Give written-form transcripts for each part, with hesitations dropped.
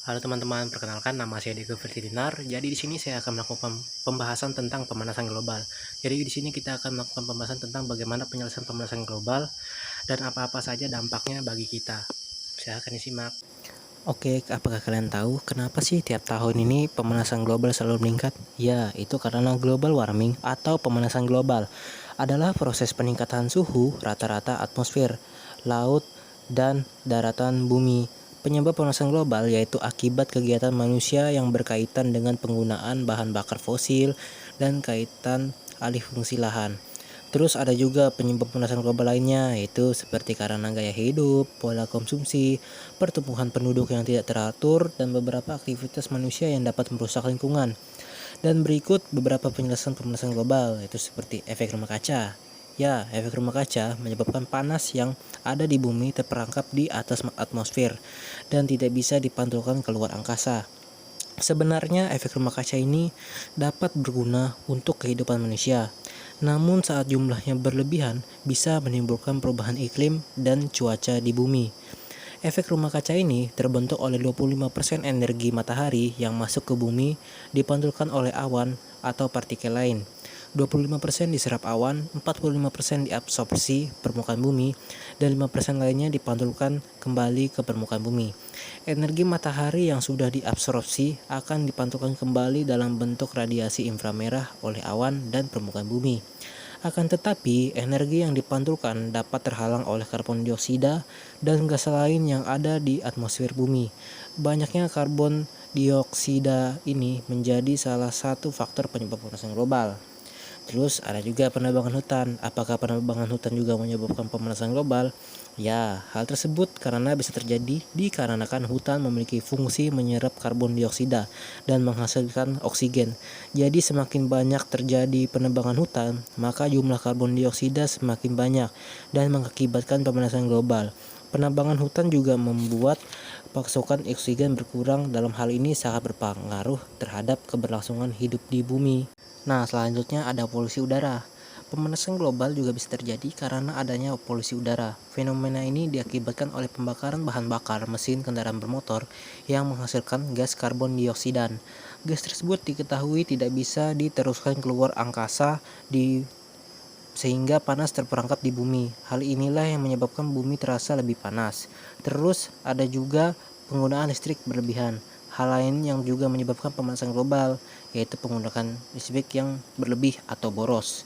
Halo teman-teman, perkenalkan nama saya Diego Fertidinar. Jadi di sini saya akan melakukan pembahasan tentang pemanasan global. Jadi di sini kita akan melakukan pembahasan tentang bagaimana penyelesaian pemanasan global dan apa-apa saja dampaknya bagi kita. Silahkan disimak. Oke, apakah kalian tahu kenapa sih tiap tahun ini pemanasan global selalu meningkat? Ya, itu karena global warming atau pemanasan global adalah proses peningkatan suhu rata-rata atmosfer, laut, dan daratan bumi. Penyebab pemanasan global yaitu akibat kegiatan manusia yang berkaitan dengan penggunaan bahan bakar fosil dan kaitan alih fungsi lahan. Terus ada juga penyebab pemanasan global lainnya, yaitu seperti karena gaya hidup, pola konsumsi, pertumbuhan penduduk yang tidak teratur, dan beberapa aktivitas manusia yang dapat merusak lingkungan. Dan berikut beberapa penjelasan pemanasan global, yaitu seperti efek rumah kaca. Ya, efek rumah kaca menyebabkan panas yang ada di bumi terperangkap di atas atmosfer dan tidak bisa dipantulkan keluar angkasa. Sebenarnya efek rumah kaca ini dapat berguna untuk kehidupan manusia. Namun saat jumlahnya berlebihan bisa menimbulkan perubahan iklim dan cuaca di bumi. Efek rumah kaca ini terbentuk oleh 25% energi matahari yang masuk ke bumi dipantulkan oleh awan atau partikel lain. 25% diserap awan, 45% diabsorpsi permukaan bumi, dan 5% lainnya dipantulkan kembali ke permukaan bumi. Energi matahari yang sudah diabsorpsi akan dipantulkan kembali dalam bentuk radiasi inframerah oleh awan dan permukaan bumi. Akan tetapi, energi yang dipantulkan dapat terhalang oleh karbon dioksida dan gas lain yang ada di atmosfer bumi. Banyaknya karbon dioksida ini menjadi salah satu faktor penyebab pemanasan global. Terus ada juga penebangan hutan. Apakah penebangan hutan juga menyebabkan pemanasan global? Ya, hal tersebut karena bisa terjadi dikarenakan hutan memiliki fungsi menyerap karbon dioksida dan menghasilkan oksigen. Jadi semakin banyak terjadi penebangan hutan, maka jumlah karbon dioksida semakin banyak dan mengakibatkan pemanasan global. Penebangan hutan juga membuat pasokan oksigen berkurang. Dalam hal ini sangat berpengaruh terhadap keberlangsungan hidup di bumi. Nah, selanjutnya ada polusi udara. Pemanasan global juga bisa terjadi karena adanya polusi udara. Fenomena ini diakibatkan oleh pembakaran bahan bakar mesin kendaraan bermotor yang menghasilkan gas karbon dioksida. Gas tersebut diketahui tidak bisa diteruskan keluar angkasa sehingga panas terperangkap di bumi. Hal inilah yang menyebabkan bumi terasa lebih panas. Terus ada juga penggunaan listrik berlebihan. Hal lain yang juga menyebabkan pemanasan global yaitu penggunaan listrik yang berlebih atau boros.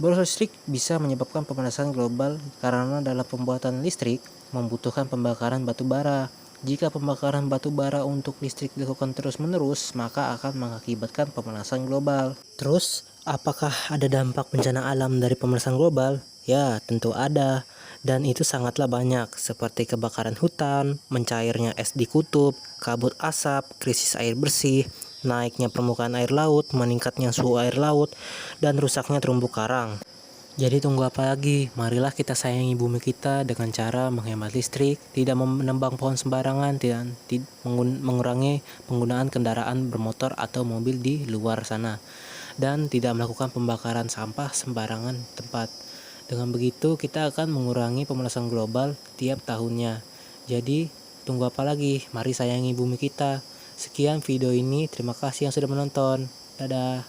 Boros listrik bisa menyebabkan pemanasan global karena dalam pembuatan listrik membutuhkan pembakaran batu bara. Jika pembakaran batu bara untuk listrik dilakukan terus-menerus, maka akan mengakibatkan pemanasan global. Terus, apakah ada dampak bencana alam dari pemanasan global? Ya, tentu ada. Dan itu sangatlah banyak, seperti kebakaran hutan, mencairnya es di kutub, kabut asap, krisis air bersih, naiknya permukaan air laut, meningkatnya suhu air laut, dan rusaknya terumbu karang. Jadi tunggu apa lagi? Marilah kita sayangi bumi kita dengan cara menghemat listrik, tidak menebang pohon sembarangan, tidak mengurangi penggunaan kendaraan bermotor atau mobil di luar sana, dan tidak melakukan pembakaran sampah sembarangan tempat. Dengan begitu kita akan mengurangi pemanasan global tiap tahunnya. Jadi tunggu apa lagi? Mari sayangi bumi kita. Sekian video ini, terima kasih yang sudah menonton. Dadah.